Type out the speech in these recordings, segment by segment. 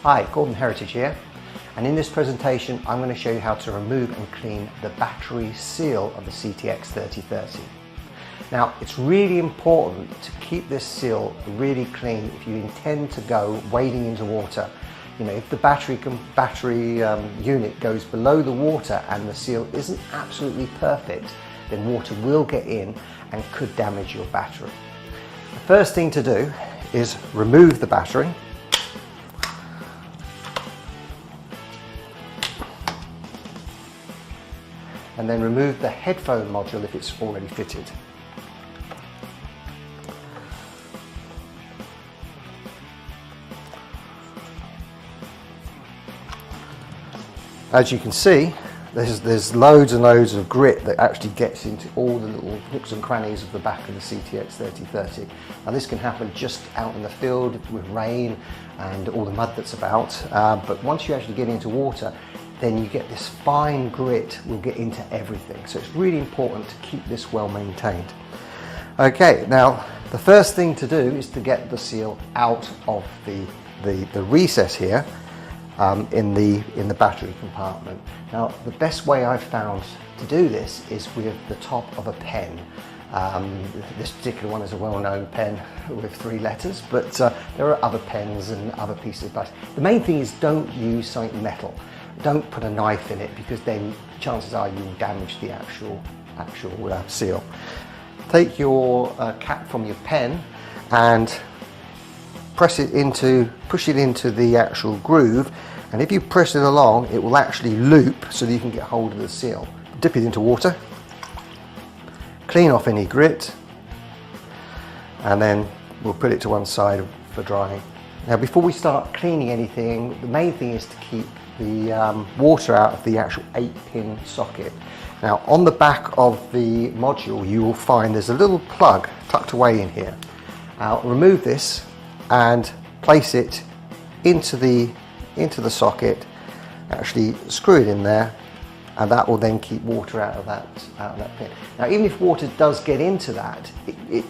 Hi, Gordon Heritage here, and in this presentation I'm going to show you how to remove and clean the battery seal of the CTX 3030. Now, it's really important to keep this seal really clean if you intend to go wading into water. You know, if the battery unit goes below the water and the seal isn't absolutely perfect, then water will get in and could damage your battery. The first thing to do is remove the battery. And then remove the headphone module if it's already fitted. As you can see, there's loads and loads of grit that actually gets into all the little hooks and crannies of the back of the CTX 3030. Now this can happen just out in the field with rain and all the mud that's about, but once you actually get into water, then you get this fine grit will get into everything. So it's really important to keep this well maintained. Okay, now the first thing to do is to get the seal out of the recess here in the battery compartment. Now the best way I've found to do this is with the top of a pen. This particular one is a well-known pen with 3 letters, but there are other pens and other pieces of plastic. The main thing is don't use something metal. Don't put a knife in it, because then chances are you will damage the actual seal. Take your cap from your pen and push it into the actual groove, and if you press it along, it will actually loop so that you can get hold of the seal. Dip it into water, clean off any grit, and then we'll put it to one side for drying. Now before we start cleaning anything, the main thing is to keep the water out of the actual 8-pin socket. Now on the back of the module you will find there's a little plug tucked away in here. I'll remove this and place it into the socket, actually screw it in there, and that will then keep water out of that pin. Now even if water does get into that,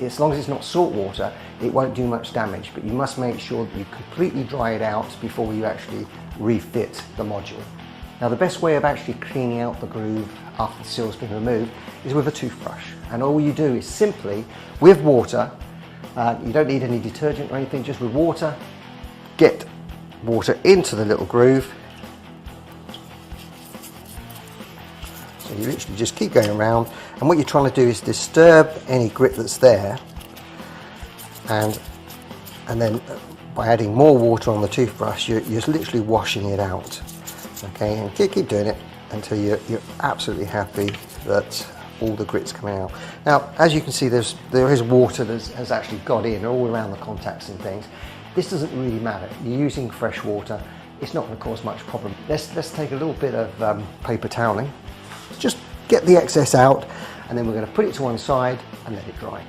as long as it's not salt water, it won't do much damage, but you must make sure that you completely dry it out before you actually refit the module. Now the best way of actually cleaning out the groove after the seal's been removed is with a toothbrush, and all you do is simply, with water, you don't need any detergent or anything, just with water, get water into the little groove. So you literally just keep going around, and what you're trying to do is disturb any grit that's there, and then by adding more water on the toothbrush, you're literally washing it out. Okay, and keep doing it until you're absolutely happy that all the grit's coming out. Now, as you can see, there is water that has actually got in all around the contacts and things. This doesn't really matter. You're using fresh water. It's not going to cause much problem. Let's take a little bit of paper toweling. Just get the excess out, and then we're going to put it to one side and let it dry.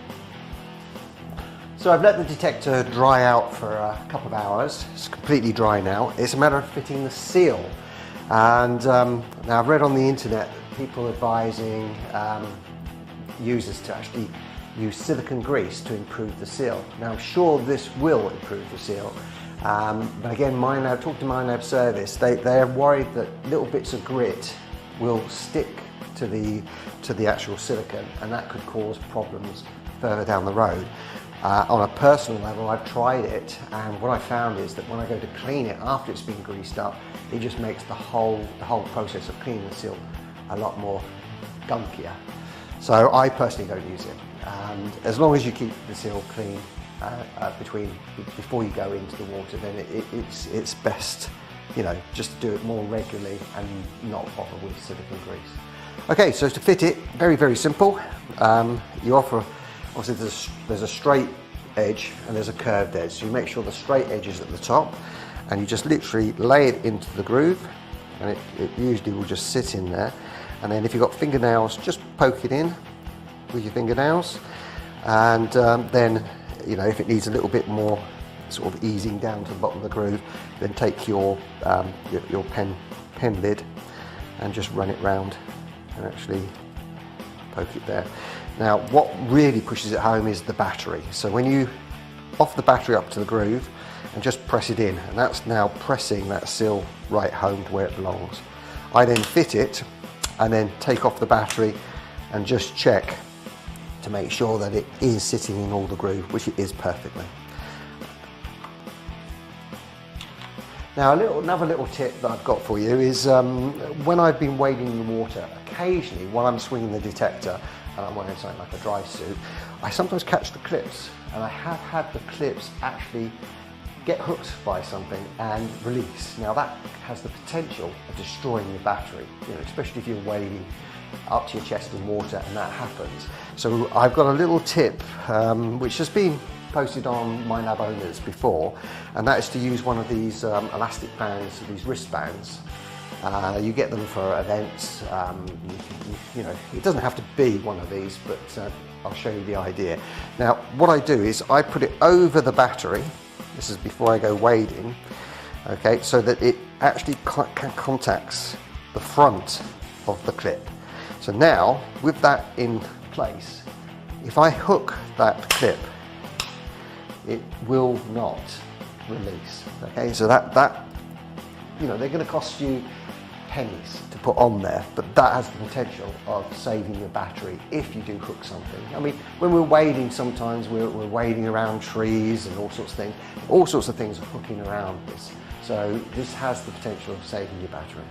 So I've let the detector dry out for a couple of hours. It's completely dry now. It's a matter of fitting the seal. And now I've read on the internet that people advising users to actually use silicone grease to improve the seal. Now I'm sure this will improve the seal, but again, I've talked to MindLab service. They're worried that little bits of grit will stick to the actual silicone, and that could cause problems further down the road. On a personal level, I've tried it, and what I found is that when I go to clean it after it's been greased up, it just makes the whole process of cleaning the seal a lot more gunkier. So I personally don't use it. And as long as you keep the seal clean before you go into the water, then it's best, you know, just to do it more regularly and not bother with silicone grease. Okay, so to fit it, very, very simple. Obviously there's a straight edge and there's a curved edge. So you make sure the straight edge is at the top, and you just literally lay it into the groove, and it usually will just sit in there. And then if you've got fingernails, just poke it in with your fingernails, and then, you know, if it needs a little bit more sort of easing down to the bottom of the groove, then take your pen lid and just run it round and actually poke it there. Now what really pushes it home is the battery. So when you off the battery up to the groove and just press it in, and that's now pressing that seal right home to where it belongs. I then fit it and then take off the battery and just check to make sure that it is sitting in all the groove, which it is perfectly. Now another little tip that I've got for you is when I've been wading in the water, occasionally while I'm swinging the detector and I'm wearing something like a dry suit, I sometimes catch the clips, and I have had the clips actually get hooked by something and release. Now that has the potential of destroying your battery, especially if you're wading up to your chest in water and that happens. So I've got a little tip which has been posted on My Lab Owners before, and that is to use one of these elastic bands, these wristbands. You get them for events. It doesn't have to be one of these, but I'll show you the idea. Now what I do is I put it over the battery. This is before I go wading, okay, so that it actually contacts the front of the clip. So now, with that in place, if I hook that clip, it will not release. Okay, so that they're going to cost you pennies to put on there, but that has the potential of saving your battery if you do hook something. I mean, when we're wading, sometimes we're wading around trees and all sorts of things. All sorts of things are hooking around this. So this has the potential of saving your battery.